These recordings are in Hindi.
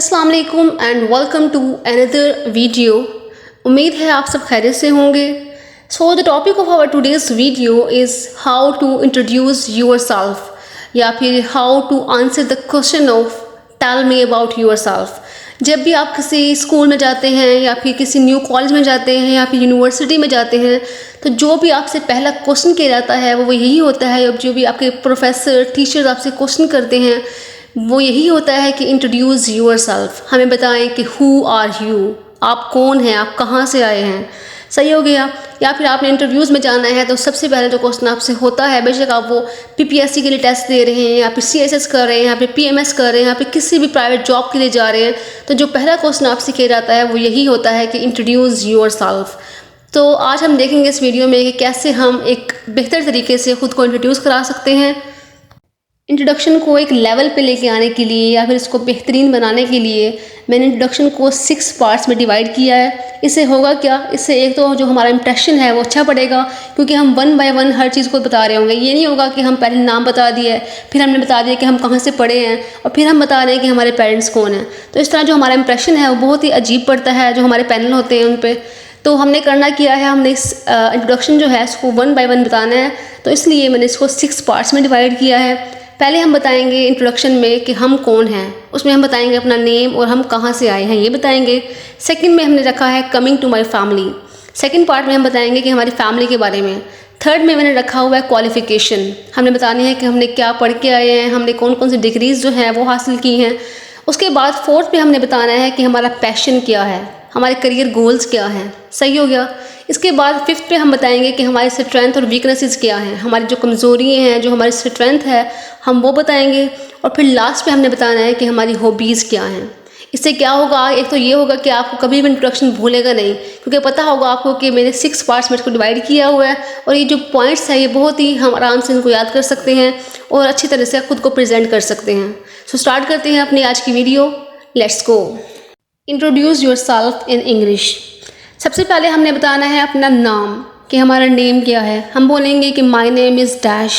अस्सलाम वालेकुम and welcome to another video. उम्मीद है आप सब खैरियत से होंगे। So the topic of our today's video is how to introduce yourself या फिर how to answer the question of tell me about yourself. जब भी आप किसी स्कूल में जाते हैं या फिर किसी न्यू कॉलेज में जाते हैं या फिर यूनिवर्सिटी में जाते हैं तो जो भी आपसे पहला क्वेश्चन किया जाता है वो यही होता है। अब जो भी आपके प्रोफेसर टीचर्स आपसे क्वेश्चन करते हैं वो यही होता है कि इंट्रोड्यूस योरसेल्फ, हमें बताएं कि हु आर यू, आप कौन हैं, आप कहाँ से आए हैं। सही हो गया। या फिर आपने इंटरव्यूज़ में जाना है तो सबसे पहले जो क्वेश्चन आपसे होता है, बेशक आप वो पीपीएससी के लिए टेस्ट दे रहे हैं या फिर सीएसएस कर रहे हैं या फिर पीएमएस कर रहे हैं या फिर किसी भी प्राइवेट जॉब के लिए जा रहे हैं, तो जो पहला क्वेश्चन आपसे किया जाता है वो यही होता है कि इंट्रोड्यूस योरसेल्फ। तो आज हम देखेंगे इस वीडियो में कि कैसे हम एक बेहतर तरीके से ख़ुद को इंट्रोड्यूस करा सकते हैं। इंट्रोडक्शन को एक लेवल पे लेके आने के लिए या फिर इसको बेहतरीन बनाने के लिए मैंने इंट्रोडक्शन को 6 पार्ट्स में डिवाइड किया है। इससे होगा क्या, इससे एक तो जो हमारा इंप्रेशन है वो अच्छा पड़ेगा क्योंकि हम 1 बाय 1 हर चीज़ को बता रहे होंगे। ये नहीं होगा कि हम पहले नाम बता दिए, फिर हमने बता दिया कि हम कहाँ से पढ़े हैं और फिर हम बता रहे हैं कि हमारे पेरेंट्स कौन हैं। तो इस तरह जो हमारा इंप्रेशन है वो बहुत ही अजीब पड़ता है जो हमारे पैनल होते हैं उन पर। तो हमने करना किया है, हमने इस इंट्रोडक्शन जो है इसको 1 बाय 1 बताना है, तो इसलिए मैंने इसको 6 पार्ट्स में डिवाइड किया है। पहले हम बताएंगे इंट्रोडक्शन में कि हम कौन हैं, उसमें हम बताएंगे अपना नेम और हम कहाँ से आए हैं ये बताएंगे। सेकंड में हमने रखा है coming to my family, second part में हम बताएंगे कि हमारी फैमिली के बारे में। थर्ड में मैंने रखा हुआ है क्वालिफ़िकेशन, हमने बतानी है कि हमने क्या पढ़ के आए हैं, हमने कौन कौन सी डिग्रीज़ जो हैं वो हासिल की हैं। उसके बाद फोर्थ पे हमने बताना है कि हमारा पैशन क्या है, हमारे करियर गोल्स क्या हैं। सही हो गया। इसके बाद फिफ्थ पे हम बताएंगे कि हमारे स्ट्रेंथ और वीकनेसेस क्या हैं, हमारी जो कमज़ोरी हैं, जो हमारी स्ट्रेंथ है हम वो बताएंगे। और फिर लास्ट पे हमने बताना है कि हमारी हॉबीज़ क्या हैं। इससे क्या होगा, एक तो ये होगा कि आपको कभी भी इंट्रोडक्शन भूलेगा नहीं क्योंकि पता होगा आपको कि मैंने 6 पार्ट्स में इसको डिवाइड किया हुआ है और ये जो पॉइंट्स है ये बहुत ही हम आराम से इनको याद कर सकते हैं और अच्छी तरह से खुद को प्रेजेंट कर सकते हैं। सो स्टार्ट करते हैं अपनी आज की video. Let's go. Introduce yourself in English. सबसे पहले हमने बताना है अपना नाम कि हमारा नेम क्या है। हम बोलेंगे कि माय नेम इज़ डैश,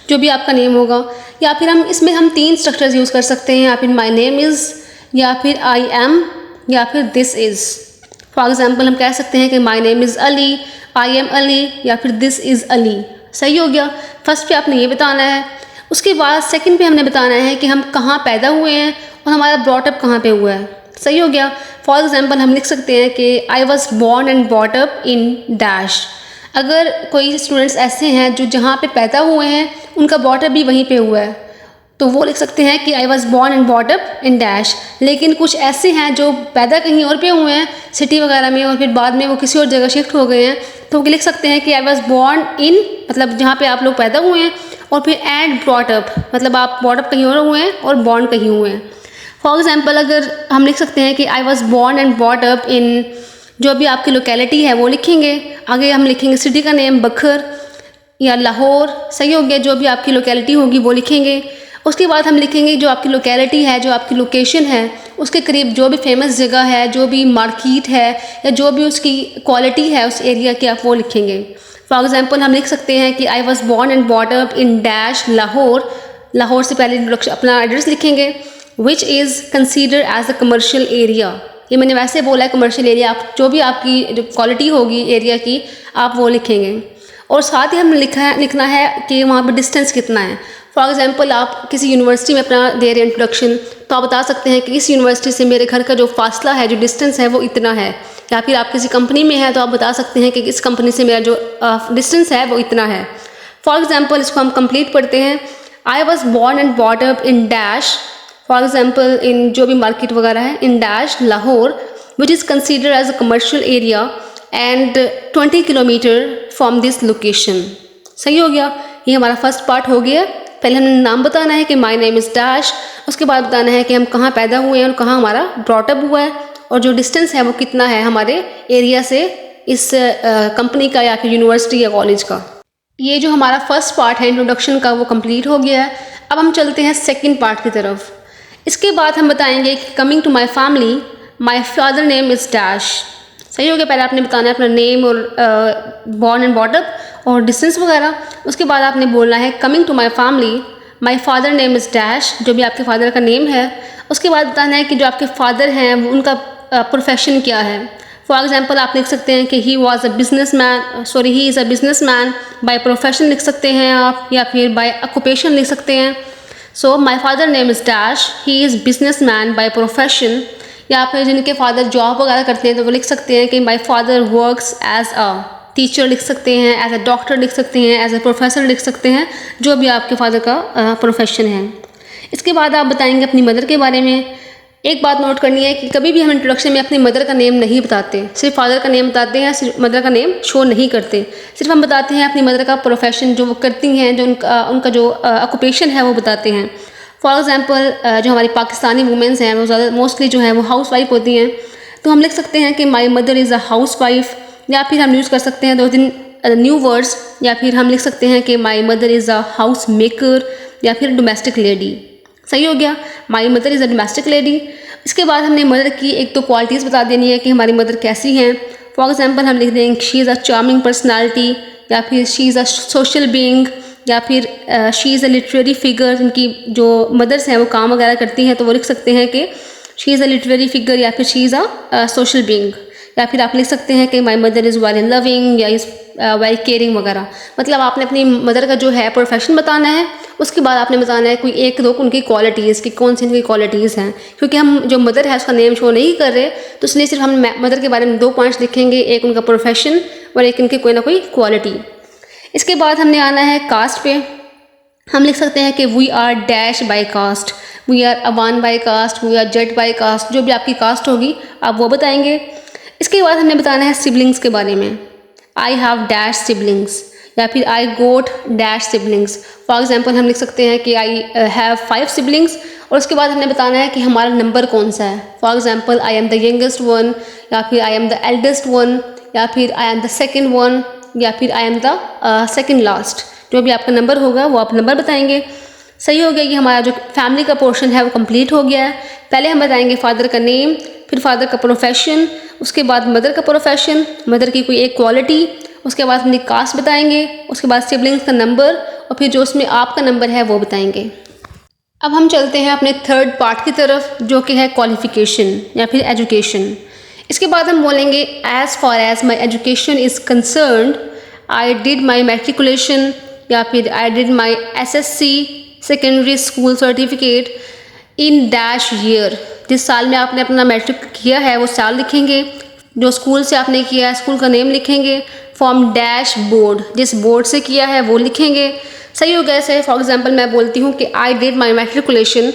जो भी आपका नेम होगा, या फिर हम इसमें 3 स्ट्रक्चर्स यूज़ कर सकते हैं, या फिर माय नेम इज़, या फिर आई एम, या फिर दिस इज़। फॉर एग्जांपल हम कह सकते हैं कि my name is Ali, I am Ali, या फिर दिस इज़ अली। सही हो गया। फर्स्ट पे आपने ये बताना है। उसके बाद सेकेंड पे हमने बताना है कि हम कहाँ पैदा हुए हैं और हमारा ब्रॉटअप कहाँ पे हुआ है। सही हो गया। फॉर एग्जाम्पल हम लिख सकते हैं कि I was born and brought up in dash. अगर कोई स्टूडेंट्स ऐसे हैं जो जहाँ पे पैदा हुए हैं उनका ब्रॉटअप भी वहीं पे हुआ है तो वो लिख सकते हैं कि I was born and brought up in dash. लेकिन कुछ ऐसे हैं जो पैदा कहीं और पे हुए हैं सिटी वगैरह में और फिर बाद में वो किसी और जगह शिफ्ट हो गए हैं तो वो लिख सकते हैं कि आई वॉज बॉर्न इन, मतलब जहाँ पे आप लोग पैदा हुए हैं, और फिर एंड ब्रॉट अप, मतलब आप ब्रॉट अप कहीं और हुए हैं और बॉर्न कहीं हुए हैं। फॉर एग्जाम्पल अगर हम लिख सकते हैं कि I was born and brought up इन, जो भी आपकी लोकेलिटी है वो लिखेंगे। आगे हम लिखेंगे सिटी का नेम बखर या लाहौर। सही हो गया। जो भी आपकी लोकेलिटी होगी वो लिखेंगे। उसके बाद हम लिखेंगे जो आपकी लोकेलिटी है, जो आपकी लोकेशन है, उसके करीब जो भी फेमस जगह है, जो भी मार्केट है या जो भी उसकी क्वालिटी है उस एरिया की, आप वो लिखेंगे। फॉर एग्जाम्पल हम लिख सकते हैं कि I was born and brought up in dash Lahore. Lahore से पहले अपना एड्रेस लिखेंगे, which is consider as a commercial area. ये मैंने वैसे बोला है कमर्शियल एरिया, आप जो भी आपकी जो क्वालिटी होगी एरिया की आप वो लिखेंगे। और साथ ही हम लिखना है कि वहाँ पर डिस्टेंस कितना है। फॉर एग्जांपल आप किसी यूनिवर्सिटी में अपना दे रहे हैं इंट्रोडक्शन तो आप बता सकते हैं कि इस यूनिवर्सिटी से मेरे घर का जो फासला है, जो डिस्टेंस है वो इतना है। या फिर आप किसी कंपनी में हैं तो आप बता सकते हैं कि इस कंपनी से मेरा जो डिस्टेंस है वो इतना है। फॉर एग्जाम्पल इसको हम कंप्लीट पढ़ते हैं। I was born and brought up in dash, for example in जो भी मार्केट वगैरह है, in dash Lahore, which is consider as a commercial area and 20 kilometre from this location. सही हो गया। ये हमारा फर्स्ट पार्ट हो गया। पहले हमने नाम बताना है कि माय नेम इज़ डैश, उसके बाद बताना है कि हम कहाँ पैदा हुए हैं और कहाँ हमारा ब्रॉटअप हुआ है और जो डिस्टेंस है वो कितना है हमारे एरिया से इस कंपनी का या फिर यूनिवर्सिटी या कॉलेज का। ये जो हमारा फर्स्ट पार्ट है इंट्रोडक्शन का वो कंप्लीट हो गया है। अब हम चलते हैं सेकंड पार्ट की तरफ। इसके बाद हम बताएंगे कि coming to my family, my father name is dash. सही हो गया। पहले आपने बताना है अपना नेम और बॉर्न एंड ब्रॉट अप और डिस्टेंस वगैरह। उसके बाद आपने बोलना है coming to my family, my father name is dash, जो भी आपके फादर का नेम है। उसके बाद बताना है कि जो आपके फादर हैं वो उनका प्रोफेशन क्या है। फॉर एग्जांपल आप लिख सकते हैं कि he is a business man by profession लिख सकते हैं आप, या फिर बाय ऑक्यूपेशन लिख सकते हैं। So my father name is dash, he is business man by profession. या फिर जिनके फादर जॉब वगैरह करते हैं तो वो लिख सकते हैं कि my father works as a teacher लिख सकते हैं, एज अ डॉक्टर लिख सकते हैं, एज अ प्रोफेसर लिख सकते हैं, जो भी आपके फादर का प्रोफेशन है। इसके बाद आप बताएंगे अपनी मदर के बारे में। एक बात नोट करनी है कि कभी भी हम इंट्रोडक्शन में अपनी मदर का नेम नहीं बताते, सिर्फ फादर का नेम बताते हैं, सिर्फ मदर का नेम शो नहीं करते। सिर्फ हम बताते हैं अपनी मदर का प्रोफेशन जो वो करती हैं, जो उनका जो ऑक्यूपेशन है वो बताते हैं। फॉर एग्जांपल जो हमारी पाकिस्तानी वुमेंस हैं वो ज़्यादा मोस्टली जो है वो हाउस वाइफ होती हैं, तो हम लिख सकते हैं कि my mother is a house wife, या फिर हम यूज़ कर सकते हैं 2-3 न्यू वर्ड्स, या फिर हम लिख सकते हैं कि my mother is a house maker, या फिर डोमेस्टिक लेडी। सही हो गया, my mother is a domestic lady. इसके बाद हमने मदर की एक तो क्वालिटीज़ बता देनी है कि हमारी मदर कैसी हैं। फॉर एग्जांपल हम लिख देंगे she is a charming personality, या फिर she is a social being, या फिर she is a literary figure. जिनकी जो मदर्स हैं वो काम वगैरह करती हैं तो वो लिख सकते हैं कि she is a literary figure, या फिर she is a social being. या फिर आप लिख सकते हैं कि my mother is very loving, या इज़ वेरी केयरिंग वगैरह। मतलब आपने अपनी मदर का जो है प्रोफेशन बताना है, उसके बाद आपने बताना है कोई 1-2 उनकी क्वालिटीज़ कि कौन सी उनकी क्वालिटीज़ हैं। क्योंकि हम जो मदर है उसका नेम शो नहीं कर रहे, तो इसलिए सिर्फ हम मदर के बारे में 2 पॉइंट्स लिखेंगे, एक उनका प्रोफेशन और एक उनकी कोई ना कोई क्वालिटी। इसके बाद हमने आना है कास्ट पे। हम लिख सकते हैं कि we are dash by caste, we are Awan by caste, we are Jat by caste, जो भी आपकी कास्ट होगी आप वो बताएंगे। इसके बाद हमने बताना है सिबलिंग्स के बारे में। आई हैव डैश सिबलिंग्स, या फिर आई गोट डैश सिबलिंग्स। फॉर एग्जांपल हम लिख सकते हैं कि आई हैव 5 सिबलिंग्स, और उसके बाद हमने बताना है कि हमारा नंबर कौन सा है। For example I am the youngest one, या फिर I am the eldest one, या फिर I am the second one, या फिर I am the second last. जो भी आपका नंबर होगा वो आप नंबर बताएंगे। सही हो गया, ये हमारा जो फैमिली का पोर्शन है वो कंप्लीट हो गया है। पहले हम बताएंगे फादर का नेम, फिर फादर का प्रोफेशन, उसके बाद मदर का प्रोफेशन, मदर की कोई एक क्वालिटी, उसके बाद अपनी कास्ट बताएंगे, उसके बाद सिबलिंग्स का नंबर, और फिर जो उसमें आपका नंबर है वो बताएंगे। अब हम चलते हैं अपने थर्ड पार्ट की तरफ, जो कि है क्वालिफिकेशन या फिर एजुकेशन। इसके बाद हम बोलेंगे as far as my education is concerned, I did my matriculation, या फिर I did my SSC secondary school certificate in dash year. जिस साल में आपने अपना मैट्रिक किया है वो साल लिखेंगे, जो स्कूल से आपने किया है स्कूल का नेम लिखेंगे, फ्रॉम डैश बोर्ड, जिस बोर्ड से किया है वो लिखेंगे। सही हो गया। ऐसे फॉर एग्जांपल मैं बोलती हूँ कि आई did my matriculation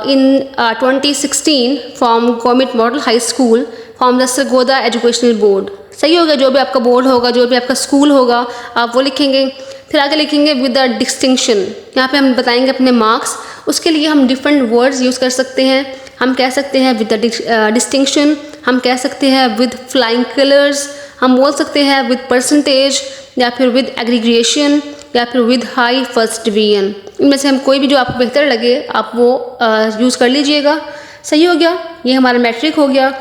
in 2016 from government model high school from the Sargodha educational board. सही हो गया, जो भी आपका बोर्ड होगा, जो भी आपका स्कूल होगा आप वो लिखेंगे। फिर आगे लिखेंगे विद द डिस्टिंक्शन, यहाँ पे हम बताएंगे अपने मार्क्स। उसके लिए हम डिफरेंट वर्ड्स यूज़ कर सकते हैं। हम कह सकते हैं विद द डिस्टिंक्शन, हम कह सकते हैं विद फ्लाइंग कलर्स, हम बोल सकते हैं विद परसेंटेज, या फिर विद एग्रीग्रेशन, या फिर विद हाई फर्स्ट डिवीजन। इनमें से हम कोई भी जो आपको बेहतर लगे आप वो यूज़ कर लीजिएगा। सही हो गया, ये हमारा मैट्रिक हो गया।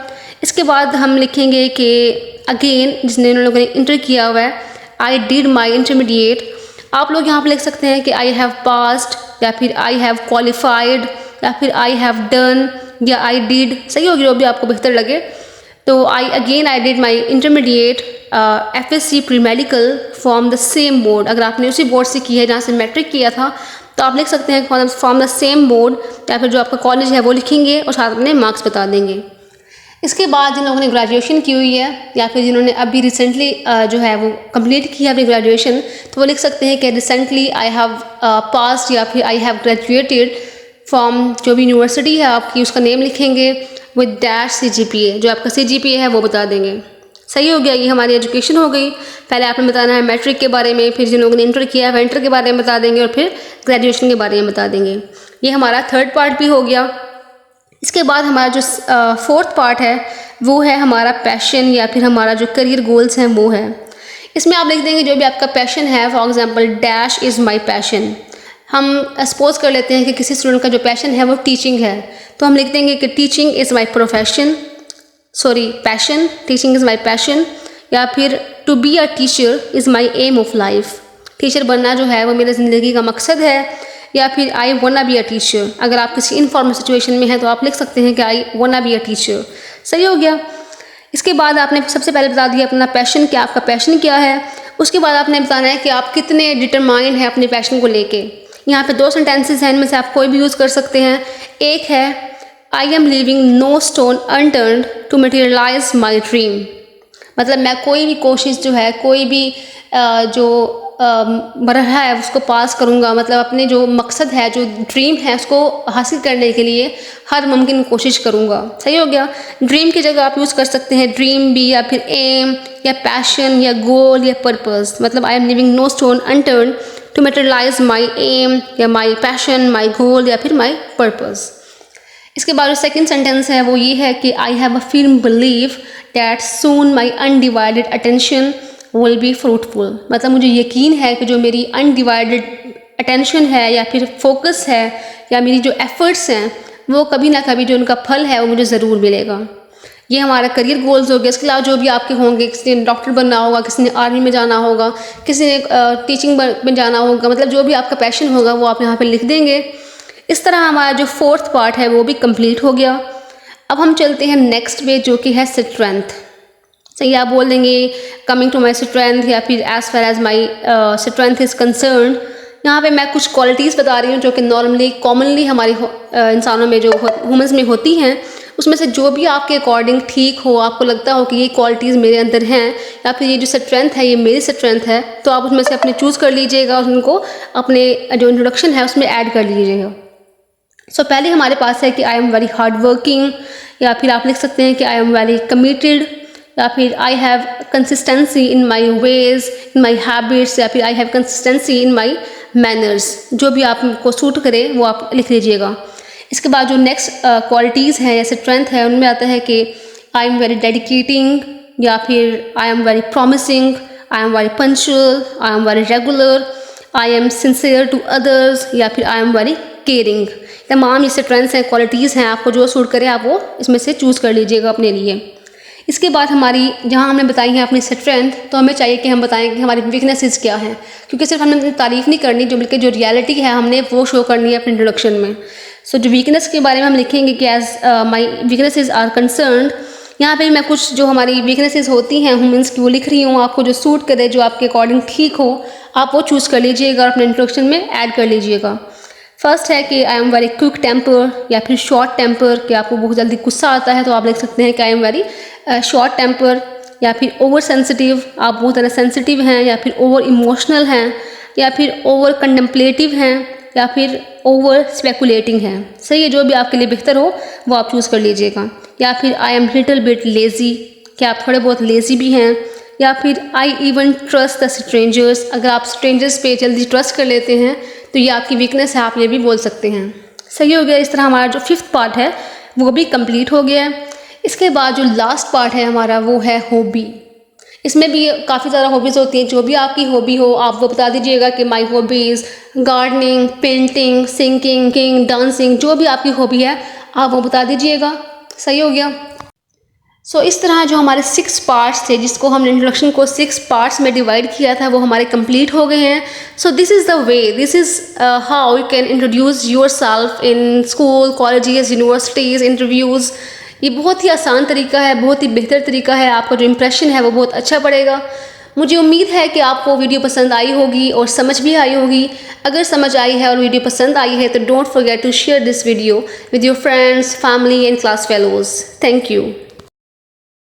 इसके बाद हम लिखेंगे कि अगेन जिसने उन लोगों ने इंटर किया हुआ है, आई डिड माई इंटरमीडिएट। आप लोग यहाँ पर लिख सकते हैं कि आई हैव पास्ड, या फिर आई हैव क्वालिफाइड, या फिर आई हैव डन, या आई डिड। सही होगी, जो भी आपको बेहतर लगे। तो आई did my intermediate FSC pre medical from the same board. अगर आपने उसी बोर्ड से की है जहाँ से मैट्रिक किया था तो आप लिख सकते हैं फ्रॉम द सेम बोर्ड, या फिर जो आपका कॉलेज है वो लिखेंगे और साथ में मार्क्स बता देंगे। इसके बाद जिन लोगों ने ग्रेजुएशन की हुई है, या फिर जिन्होंने अभी रिसेंटली जो है वो कंप्लीट की है अपनी ग्रेजुएशन, तो वो लिख सकते हैं कि रिसेंटली आई हैव पास्ड, या फिर आई हैव ग्रेजुएटेड फ्रॉम जो भी यूनिवर्सिटी है आपकी, उसका नेम लिखेंगे विद डैश CGPA। जो आपका CGPA है वो बता देंगे। सही हो गया, ये हमारी एजुकेशन हो गई। पहले आपने बताना है मैट्रिक के बारे में, फिर जिन लोगों ने इंटर किया है इंटर के बारे में बता देंगे, और फिर ग्रेजुएशन के बारे में बता देंगे। ये हमारा थर्ड पार्ट भी हो गया। इसके बाद हमारा जो फोर्थ पार्ट है वो है हमारा पैशन, या फिर हमारा जो करियर गोल्स हैं वो है। इसमें आप लिख देंगे जो भी आपका पैशन है। For example dash is my passion. हम सपोज कर लेते हैं कि किसी स्टूडेंट का जो पैशन है वो टीचिंग है, तो हम लिख देंगे कि teaching is my passion, teaching is my passion. या फिर to be a teacher is my aim of life. Teacher बनना जो है वो मेरी ज़िंदगी का मकसद है। या फिर आई वांना बी अ टीचर। अगर आप किसी इनफॉर्मल सिचुएशन में हैं तो आप लिख सकते हैं कि आई वांना बी अ टीचर। सही हो गया। इसके बाद आपने सबसे पहले बता दिया अपना पैशन क्या, आपका पैशन क्या है। उसके बाद आपने बताना है कि आप कितने डिटरमाइंड हैं अपने पैशन को लेके। यहाँ पे 2 सेंटेंसेस हैं, इनमें से आप कोई भी यूज़ कर सकते हैं। एक है I am leaving no stone unturned to materialise my dream, मतलब मैं कोई भी कोशिश जो है, कोई भी जो मरहला है उसको पास करूँगा, मतलब अपने जो मकसद है, जो ड्रीम है उसको हासिल करने के लिए हर मुमकिन कोशिश करूँगा। सही हो गया। ड्रीम की जगह आप यूज़ कर सकते हैं ड्रीम भी, या फिर एम, या पैशन, या गोल, या पर्पस। मतलब I am living no stone unturned to materialise my aim, या माई पैशन, माई गोल, या फिर माई पर्पस। इसके बाद जो सेकंड सेंटेंस है वो ये है कि I have a firm believe that soon my undivided attention will be fruitful, मतलब मुझे यकीन है कि जो मेरी अनडिवाइडेड अटेंशन है या फिर फोकस है या मेरी जो एफर्ट्स हैं वो कभी ना कभी जो उनका फल है वो मुझे ज़रूर मिलेगा। ये हमारा करियर गोल्स हो गया। इसके अलावा जो भी आपके होंगे, किसी ने डॉक्टर बनना होगा, किसी ने आर्मी में जाना होगा, किसी ने टीचिंग में जाना होगा, मतलब जो भी आपका पैशन होगा वो आप यहाँ पर लिख देंगे। इस तरह हमारा जो 4th पार्ट है वो भी कंप्लीट हो गया। अब हम चलते हैं नेक्स्ट पे जो कि है स्ट्रेंथ। सही, आप बोल देंगे कमिंग टू माई स्ट्रेंथ, या फिर as far as my strength is concern. यहाँ पे मैं कुछ क्वालिटीज़ बता रही हूँ जो कि नॉर्मली कॉमनली हमारे इंसानों में जो ह्यूमंस में होती हैं, उसमें से जो भी आपके अकॉर्डिंग ठीक हो, आपको लगता हो कि ये क्वालिटीज़ मेरे अंदर हैं या फिर ये जो स्ट्रेंथ है ये मेरी स्ट्रेंथ है, तो आप उसमें से अपने चूज़ कर लीजिएगा और उनको अपने जो इंट्रोडक्शन है उसमें ऐड कर लीजिएगा। सो पहले हमारे पास है कि I am very hard working, या फिर आप लिख सकते हैं कि आई एम वेरी कमिटेड, या फिर I have consistency in my ways, in my habits, या फिर I have consistency in my manners. जो भी आपको सूट करे वो आप लिख लीजिएगा। इसके बाद जो नेक्स्ट क्वालिटीज़ हैं या स्ट्रेंथ है उनमें आता है कि आई एम वेरी डेडिकेटिंग, या फिर I am very promising, I am very punctual, I am very regular, I am sincere to others, या फिर आई एम वेरी केयरिंग। तमाम ये स्ट्रेंथ्स हैं, क्वालिटीज़ हैं, आपको जो सूट करे आप वो इसमें से चूज़ कर लीजिएगा अपने लिए। इसके बाद हमारी जहाँ हमने बताई है अपनी स्ट्रेंथ, तो हमें चाहिए कि हम बताएं कि हमारी वीकनेसेस क्या हैं, क्योंकि सिर्फ हमने तारीफ़ नहीं करनी, जो बल्कि जो रियलिटी है हमने वो शो करनी है अपने इंट्रोडक्शन में। सो जो वीकनेस के बारे में हम लिखेंगे कि as my weaknesses are concerned, यहाँ पे मैं कुछ जो हमारी वीकनेसेस होती हैं ह्यूमंस की वो लिख रही हूँ। आपको जो सूट करे, जो आपके अकॉर्डिंग ठीक हो, आप वो चूज़ कर लीजिएगा और अपने इंट्रोडक्शन में ऐड कर लीजिएगा। फर्स्ट है कि I am very quick temper, या फिर शॉर्ट टेम्पर, कि आपको बहुत जल्दी गुस्सा आता है तो आप लिख सकते हैं कि I am very short temper, या फिर ओवर सेंसिटिव, आप बहुत ज़्यादा सेंसिटिव हैं, या फिर ओवर इमोशनल हैं, या फिर ओवर कंटेम्पलेटिव हैं, या फिर ओवर स्पेकुलेटिंग हैं। सही है, जो भी आपके लिए बेहतर हो वो आप चूज़ कर लीजिएगा। या फिर I am little bit lazy, कि आप थोड़े बहुत लेज़ी भी हैं। या फिर I even trust the strangers, अगर आप स्ट्रेंजर्स पे जल्दी ट्रस्ट कर लेते हैं तो ये आपकी वीकनेस है, आप ये भी बोल सकते हैं। सही हो गया। इस तरह हमारा जो 5th पार्ट है वो भी कंप्लीट हो गया है। इसके बाद जो लास्ट पार्ट है हमारा वो है हॉबी। इसमें भी काफ़ी ज़्यादा हॉबीज़ होती हैं। जो भी आपकी हॉबी हो आप वो बता दीजिएगा कि माई hobbies gardening, painting, singing, dancing, जो भी आपकी हॉबी है आप वो बता दीजिएगा। सही हो गया। सो इस तरह जो हमारे 6 पार्ट्स थे, जिसको हमने इंट्रोडक्शन को 6 पार्ट्स में डिवाइड किया था, वो हमारे कंप्लीट हो गए हैं। So this is the way, this is how you can introduce your self in school, colleges, universities, interviews. ये बहुत ही आसान तरीका है, बहुत ही बेहतर तरीका है। आपका जो इम्प्रेशन है वो बहुत अच्छा पड़ेगा। मुझे उम्मीद है कि आपको वीडियो पसंद आई होगी और समझ भी आई होगी। अगर समझ आई है और वीडियो पसंद आई है तो don't forget to share this video with your friends, family and class fellows. Thank you.